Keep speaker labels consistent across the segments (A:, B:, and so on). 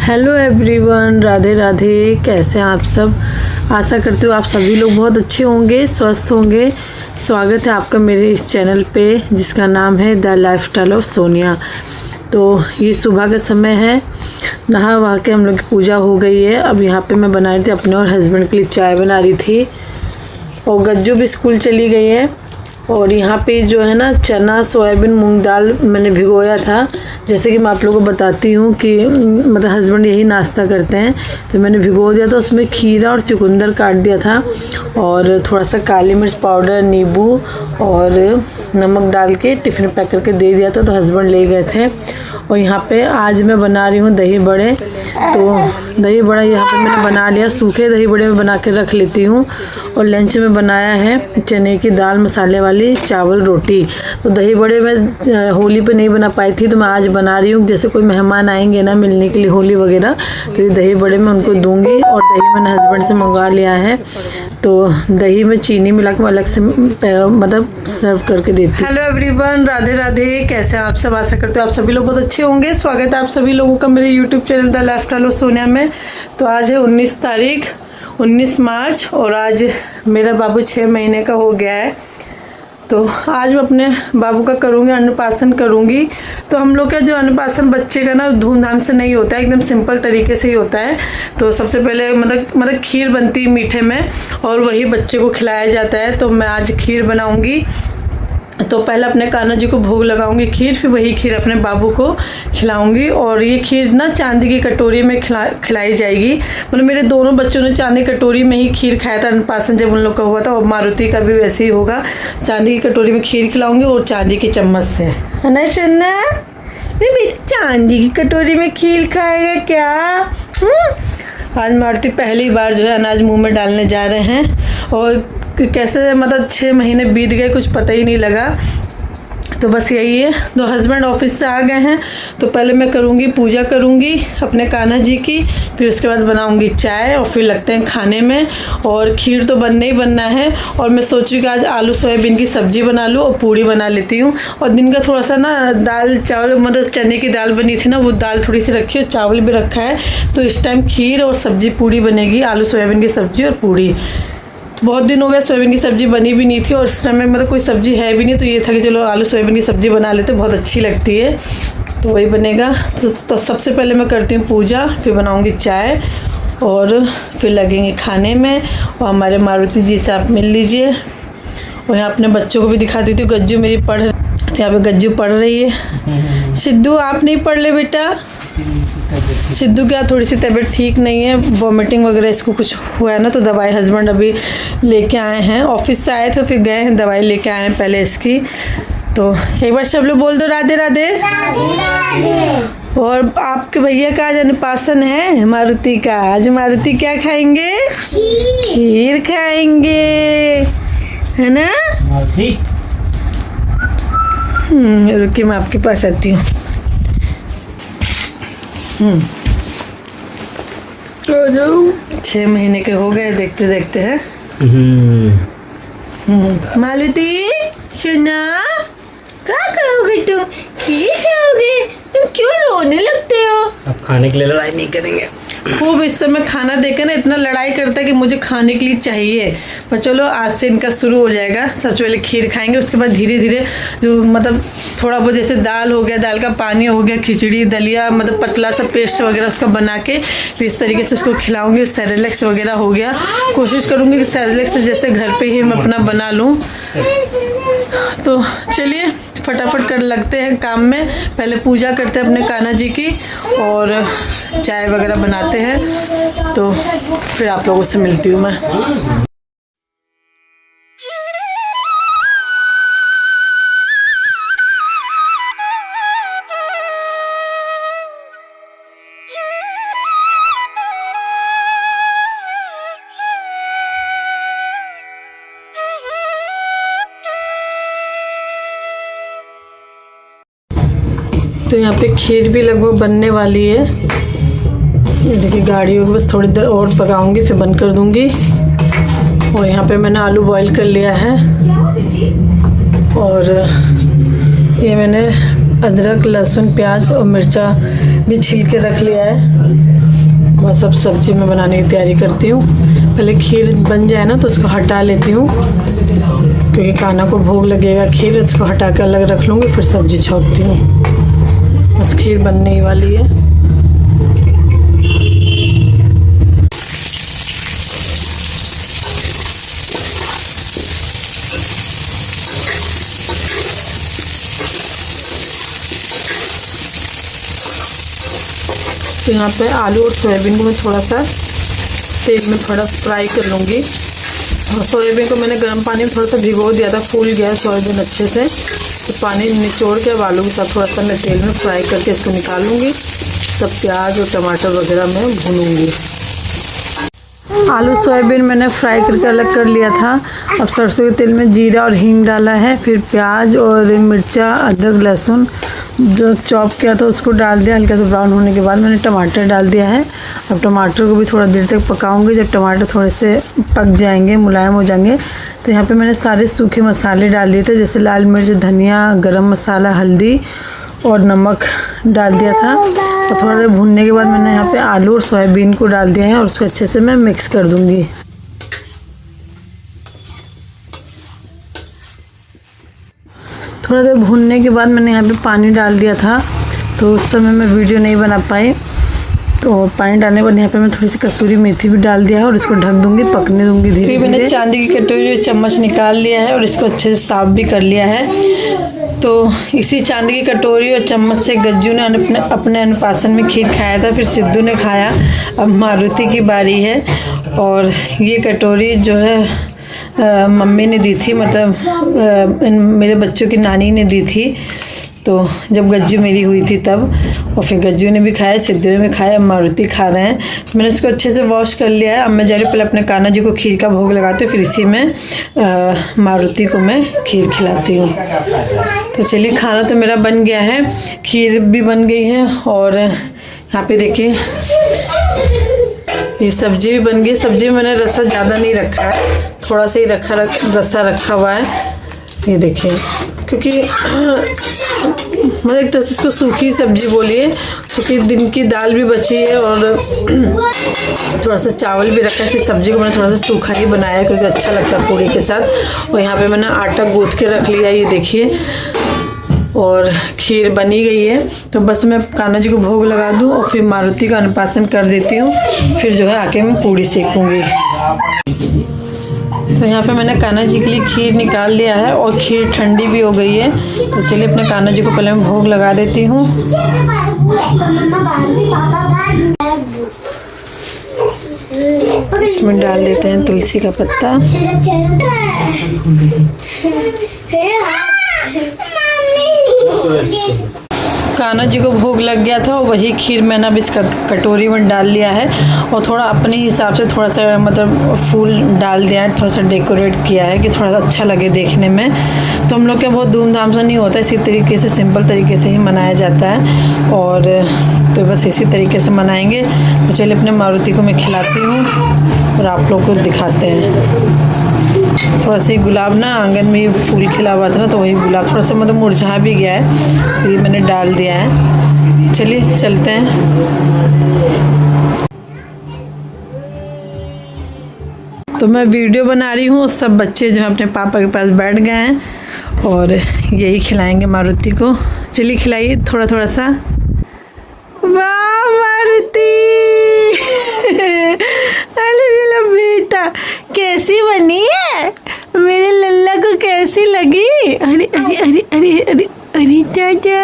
A: Hello everyone, Radhe Radhe. कैसे हैं आप सब? आशा करती हूँ आप सभी लोग बहुत अच्छे होंगे, स्वस्थ होंगे। स्वागत है आपका मेरे इस चैनल पे जिसका नाम है द लाइफस्टाइल ऑफ सोनिया। तो ये सुबह का समय है, नहा वहा के हम लोग की पूजा हो गई है। अब यहाँ पे मैं बना रही थी अपने और हस्बैंड के लिए चाय बना रही थी, और गज्जू भी स्कूल चली गई है। और यहाँ पे जो है ना, चना सोयाबीन मूंग दाल मैंने भिगोया था। जैसे कि मैं आप लोगों को बताती हूँ कि मतलब हस्बैंड यही नाश्ता करते हैं, तो मैंने भिगो दिया था। उसमें खीरा और चुकंदर काट दिया था, और थोड़ा सा काली मिर्च पाउडर, नींबू और नमक डाल के टिफ़िन पैक करके दे दिया था, तो हस्बैंड ले गए थे। और यहाँ पे आज मैं बना रही हूँ दही बड़े। तो दही बड़ा यहाँ पे मैंने बना लिया, सूखे दही बड़े में बना के रख लेती हूँ। और लंच में बनाया है चने की दाल मसाले वाली चावल रोटी। तो दही बड़े मैं होली पे नहीं बना पाई थी, तो मैं आज बना रही हूँ। जैसे कोई मेहमान आएंगे ना मिलने के लिए होली वगैरह, तो ये दही बड़े मैं उनको दूंगी। और दही मैंने हस्बैंड से मंगवा लिया है, तो दही में चीनी मिला के अलग से मतलब सर्व करके देती हूँ। Hello everyone, Radhe Radhe. कैसे आप सब? आशा करते हो आप सभी लोग बहुत अच्छे होंगे। स्वागत है आप सभी लोगों का मेरे YouTube channel the lifestyle of Sonia में। तो आज है 19 मार्च, और आज मेरा बाबू 6 महीने का हो गया है। तो आज मैं अपने बाबू का करूँगी, अन्नप्राशन करूँगी। तो हम लोग का जो अन्नप्राशन बच्चे का ना धूमधाम से नहीं होता है, एकदम सिंपल तरीके से ही होता है। तो सबसे पहले मतलब खीर बनती है मीठे में, और वही बच्चे को खिलाया जाता है। तो मैं आज खीर बनाऊँगी। तो पहले अपने कान्हा जी को भोग लगाऊंगी खीर, फिर वही खीर अपने बाबू को खिलाऊंगी। और ये खीर ना चांदी की कटोरी में खिलाई जाएगी। मतलब मेरे दोनों बच्चों ने चांदी कटोरी में ही खीर खाया था अन्नप्राशन जब उन लोग का हुआ था, और मारुति का भी वैसे ही होगा। चांदी की कटोरी में खीर खिलाऊंगी और चांदी की चम्मच से, है ना चन्ना? बेटा चांदी की कटोरी में खीर खाएगा क्या? आज मारुति पहली बार जो है अनाज मुँह में डालने जा रहे हैं। और कैसे मतलब 6 महीने बीत गए, कुछ पता ही नहीं लगा। तो बस यही है। तो हस्बैंड ऑफिस से आ गए हैं, तो पहले मैं करूँगी पूजा करूँगी अपने कान्हा जी की, फिर उसके बाद बनाऊँगी चाय, और फिर लगते हैं खाने में। और खीर तो बनना ही बनना है। और मैं सोच रही हूँ कि आज आलू सोयाबीन की सब्ज़ी बना लूँ और पूड़ी बना लेती हूँ। और दिन का थोड़ा सा ना दाल चावल, मतलब चने की दाल बनी थी ना, वो दाल थोड़ी सी रखी है, चावल भी रखा है। तो इस टाइम खीर और सब्ज़ी पूड़ी बनेगी, आलू सोयाबीन की सब्ज़ी और पूड़ी। बहुत दिन हो गया सोयाबीन की सब्ज़ी बनी भी नहीं थी, और इस टाइम में मतलब कोई सब्ज़ी है भी नहीं, तो ये था कि चलो आलू सोयाबीन की सब्ज़ी बना लेते, बहुत अच्छी लगती है। तो वही बनेगा। तो सबसे पहले मैं करती हूँ पूजा, फिर बनाऊँगी चाय, और फिर लगेंगे खाने में। और हमारे मारुति जी से आप मिल लीजिए। और यहाँ अपने बच्चों को भी दिखा देती हूँ। गज्जू मेरी पढ़, यहाँ पे गज्जू पढ़ रही है। सिद्धू आप नहीं पढ़ ले बेटा? सिद्धू क्या थोड़ी सी तबीयत ठीक नहीं है, वॉमिटिंग वगैरह इसको कुछ हुआ है ना, तो दवाई हस्बैंड अभी लेके आए हैं। ऑफिस से आए थे, फिर गए हैं दवाई लेके आए हैं पहले इसकी। तो एक बार सब लोग बोल दो राधे राधे। और आपके भैया का आज अन्नप्राशन है मारुति का। आज मारुति क्या खाएंगे? खीर खाएंगे, है ना? रुकिए मैं आपके पास आती हूँ। 6 महीने के हो गए देखते देखते हैं। मालती सुना, क्या करोगे तुम? खीर खाओगे? तुम क्यों रोने लगते हो?
B: अब खाने के लिए लड़ाई नहीं करेंगे।
A: खूब इस समय खाना देकर ना इतना लड़ाई करता है कि मुझे खाने के लिए चाहिए। पर चलो आज से इनका शुरू हो जाएगा। सबसे पहले खीर खाएंगे, उसके बाद धीरे धीरे जो मतलब थोड़ा बहुत जैसे दाल हो गया, दाल का पानी हो गया, खिचड़ी दलिया, मतलब पतला सा पेस्ट वगैरह उसका बना के फिर इस तरीके से उसको खिलाऊंगी। सेरेलैक्स वगैरह हो गया, कोशिश करूँगी कि सेरेलैक्स जैसे घर पर ही मैं अपना बना लूँ। तो चलिए फटाफट कर लगते हैं काम में। पहले पूजा करते हैं अपने कान्हा जी की, और चाय वगैरह बनाते हैं। तो फिर आप लोगों से मिलती हूँ मैं। तो यहाँ पे खीर भी लगभग बनने वाली है। ये देखिए गाड़ी होगी, बस थोड़ी देर और पकाऊंगी फिर बंद कर दूंगी। और यहाँ पे मैंने आलू बॉईल कर लिया है, और ये मैंने अदरक लहसुन प्याज और मिर्चा भी छील के रख लिया है। बस अब सब्जी मैं बनाने की तैयारी करती हूँ। पहले खीर बन जाए ना तो उसको हटा लेती हूँ, क्योंकि कान्हा को भोग लगेगा खीर, उसको हटा कर अलग रख लूँगी, फिर सब्जी छोड़ती हूँ। बस खीर बनने ही वाली है। तो यहाँ पे आलू और सोयाबीन को मैं थोड़ा सा तेल में थोड़ा फ्राई कर लूँगी। और सोयाबीन को मैंने गर्म पानी में थोड़ा सा भिगो दिया था, फूल गया सोयाबीन अच्छे से, तो पानी निचोड़ के अब आलू के साथ थोड़ा सा मैं तेल में फ्राई करके इसको निकाल लूँगी। तब प्याज और टमाटर वगैरह मैं भूनूँगी। आलू सोयाबीन मैंने फ्राई करके अलग कर लिया था। अब सरसों के तेल में जीरा और हींग डाला है, फिर प्याज और मिर्चा, अदरक, लहसुन जो चॉप किया था उसको डाल दिया। हल्का सा ब्राउन होने के बाद मैंने टमाटर डाल दिया है। अब टमाटर को भी थोड़ा देर तक पकाऊंगी। जब टमाटर थोड़े से पक जाएंगे, मुलायम हो जाएंगे, तो यहाँ पे मैंने सारे सूखे मसाले डाल दिए थे, जैसे लाल मिर्च, धनिया, गरम मसाला, हल्दी और नमक डाल दिया था। तो थोड़ा देर भूनने के बाद मैंने यहाँ पे आलू और सोयाबीन को डाल दिया है और उसको अच्छे से मैं मिक्स कर दूँगी। थोड़ा देर भूनने के बाद मैंने यहाँ पे पानी डाल दिया था, तो उस समय मैं वीडियो नहीं बना पाई। तो पानी डालने के बाद यहाँ पे मैं थोड़ी सी कसूरी मेथी भी डाल दिया है और इसको ढक दूँगी, पकने दूँगी धीरे धीरे। मैंने चांदी की कटोरी जो चम्मच निकाल लिया है और इसको अच्छे से साफ भी कर लिया है। तो इसी चांदी की कटोरी और चम्मच से गज्जू ने अपने अनुपासन में खीर खाया था, फिर सिद्धू ने खाया। अब मारुति की बारी है। और ये कटोरी जो है मम्मी ने दी थी, मतलब मेरे बच्चों की नानी ने दी थी, तो जब गज्जू मेरी हुई थी तब। और फिर गज्जू ने भी खाया, सिद्धू ने भी खाया, मारुति खा रहे हैं। तो मैंने इसको अच्छे से वॉश कर लिया है। अब मैं जा रही हूँ पहले अपने कान्हा जी को खीर का भोग लगाती हूँ, फिर इसी में मारुति को मैं खीर खिलाती हूँ। तो चलिए, खाना तो मेरा बन गया है, खीर भी बन गई है और यहाँ पे देखिए ये सब्जी भी बन गई। सब्जी में मैंने रसा ज़्यादा नहीं रखा है, थोड़ा सा ही रसा रखा हुआ है। ये देखिए, क्योंकि मतलब एक तरह से इसको सूखी सब्जी बोलिए, क्योंकि दिन की दाल भी बची है और थोड़ा सा चावल भी रखा है। फिर सब्जी को मैंने थोड़ा सा सूखा ही बनाया है, क्योंकि अच्छा लगता है पूरी के साथ। और यहाँ पे मैंने आटा गूँथ के रख लिया, ये देखिए, और खीर बनी गई है। तो बस मैं कान्हा जी को भोग लगा दूँ और फिर मारुति का अनुपासन कर देती हूँ, फिर जो है आके मैं पूड़ी सेकूँगी। तो यहाँ पे मैंने कान्हा जी के लिए खीर निकाल लिया है और खीर ठंडी भी हो गई है। तो चलिए अपने कान्हा जी को पहले मैं भोग लगा देती हूँ। इसमें डाल देते हैं तुलसी का पत्ता। कान्हा जी को भोग लग गया था और वही खीर मैंने अब इस कटोरी में डाल लिया है और थोड़ा अपने हिसाब से थोड़ा सा मतलब फूल डाल दिया है, थोड़ा सा डेकोरेट किया है कि थोड़ा सा अच्छा लगे देखने में। तो हम लोग के बहुत धूमधाम से नहीं होता, इसी तरीके से सिंपल तरीके से ही मनाया जाता है। और तो बस इसी तरीके से मनाएंगे। तो चलिए अपने मारुति को मैं खिलाती हूँ और आप लोग को दिखाते हैं। थोड़ा सा गुलाब ना आंगन में फूल खिला हुआ था ना, तो वही गुलाब थोड़ा सा मतलब मुरझा भी गया है, ये मैंने डाल दिया है। चलिए चलते हैं। तो मैं वीडियो बना रही हूँ, सब बच्चे जो हैं अपने पापा के पास बैठ गए हैं और यही खिलाएंगे मारुति को। चलिए खिलाइए थोड़ा थोड़ा सा। वाह मारुति अरे मेरा बेटा कैसी बनी है, मेरे लल्ला को कैसी लगी। अरे अरे अरे अरे अरे अरे चाचा,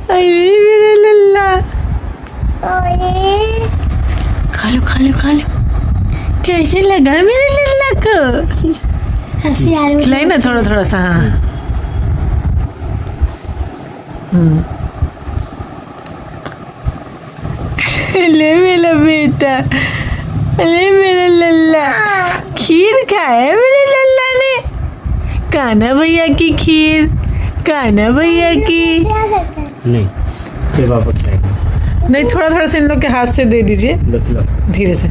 A: अरे मेरा लल्ला, खा लो खा लो खा लो। कैसे लगा मेरे लल्ला को? खिलाई ना थोड़ा थोड़ा सा। हाँ ले मेरा बेटा, अरे मेरा लल्ला, खीर खाया मेरे लल्ला ने। कान्हा भैया की खीर, कान्हा भैया की
B: नहीं, फिर वापस
A: नहीं, थोड़ा थोड़ा सा इन लोग के हाथ से दे दीजिए धीरे से।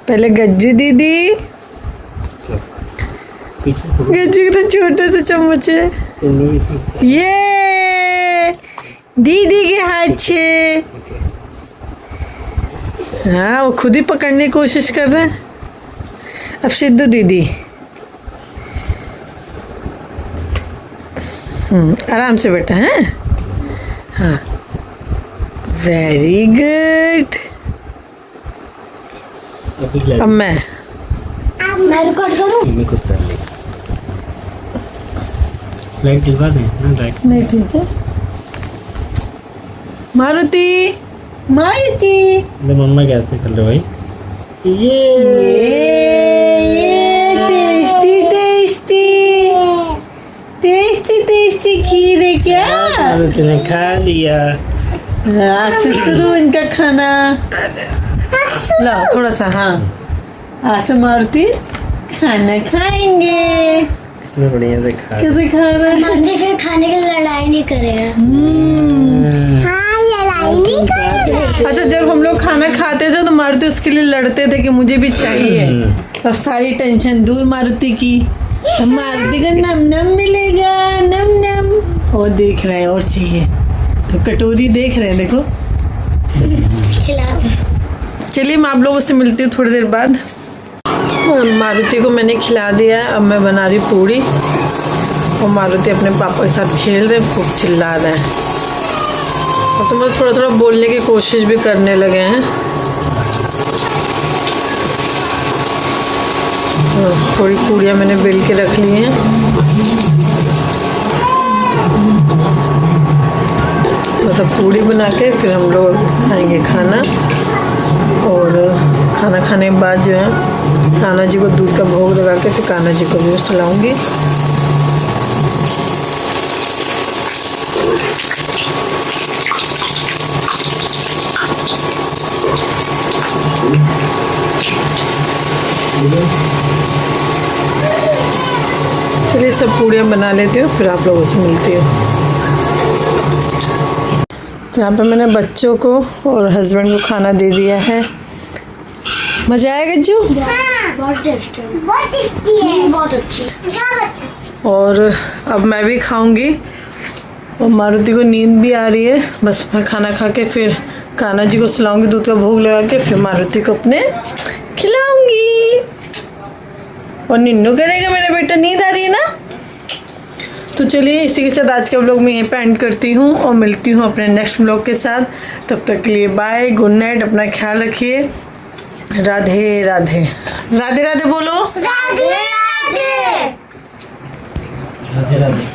A: पहले गज्जू दीदी, गज्जू का छोटा सा चम्मच है, ये दीदी के हाथ से। हाँ वो खुद ही पकड़ने की कोशिश कर रहे हैं। अब सिद्धू दीदी आराम से बेटा है। हाँ वेरी गुड। अब मैं
C: रिकॉर्ड करूं?
B: मैं खुद कर ले। लाइट दिलवा दें ना लाइट।
A: नहीं ठीक है। मारुति मारुति
B: तो मम्मा कैसे कर लो भाई? ये
A: टेस्टी टेस्टी टेस्टी टेस्टी खीर है क्या?
B: मारुति ने खा लिया।
A: आज से शुरू इनका खाना। ला थोड़ा सा। हाँ आज से मारुति खाना खाएंगे।
B: कितने बढ़िया से खा।
A: कैसे खा रहा है?
C: मर्दी फिर खाने की लड़ाई नहीं करेगा। हाँ लड़ाई नहीं करेगा।
A: अच्छा जब हम लोग खाना खाते थे तो मारुति उसके लिए लड़ते थे कि मुझे भी चाहिए। अब सारी टेंशन दूर मारुति की। अब मारुति को नम नम मिलेगा नम नम। और देख रहे हैं और चाहिए तो कटोरी देख रहे हैं देखो।
C: खिला दे।
A: चलिए मैं आप लोगों से मिलती हूँ थोड़ी देर बाद। मारुति को मैंने खिला दिया है। अब मैं बना रही पूड़ी और मारुति अपने पापा के साथ खेल रहे खूब चिल्ला रहे हैं। और तो मतलब थोड़ा थोड़ा बोलने की कोशिश भी करने लगे हैं। थोड़ी पूड़ियाँ मैंने बेल के रख ली हैं। मतलब पूड़ी बना के फिर हम लोग खाएंगे खाना। और खाना खाने के बाद जो है कान्हा जी को दूध का भोग लगा के फिर कान्हा जी को भी सुलाऊंगी। चलिए सब पूड़ियाँ बना लेती हूँ फिर आप लोगों से मिलती हूँ। यहाँ पे मैंने बच्चों को और हस्बैंड को खाना दे दिया है। मजा आया गज्जू?
C: बहुत टेस्टी है। बहुत टेस्टी है। बहुत अच्छी। बहुत अच्छा।
A: और अब मैं भी खाऊंगी और मारुति को नींद भी आ रही है। बस मैं खाना खा के फिर कान्हा जी को सुलाऊंगी दूध का भोग लगा के फिर मारुति को अपने खिलाऊंगी। और निन्नू करेगा मेरा बेटा। नींद आ रही है ना? तो चलिए इसी के साथ आज के व्लॉग में यहीं पे एंड करती हूँ और मिलती हूँ अपने नेक्स्ट व्लॉग के साथ। तब तक के लिए बाय गुड नाइट। अपना ख्याल रखिए। राधे राधे। राधे राधे बोलो।
C: राधे राधे।
B: राधे राधे।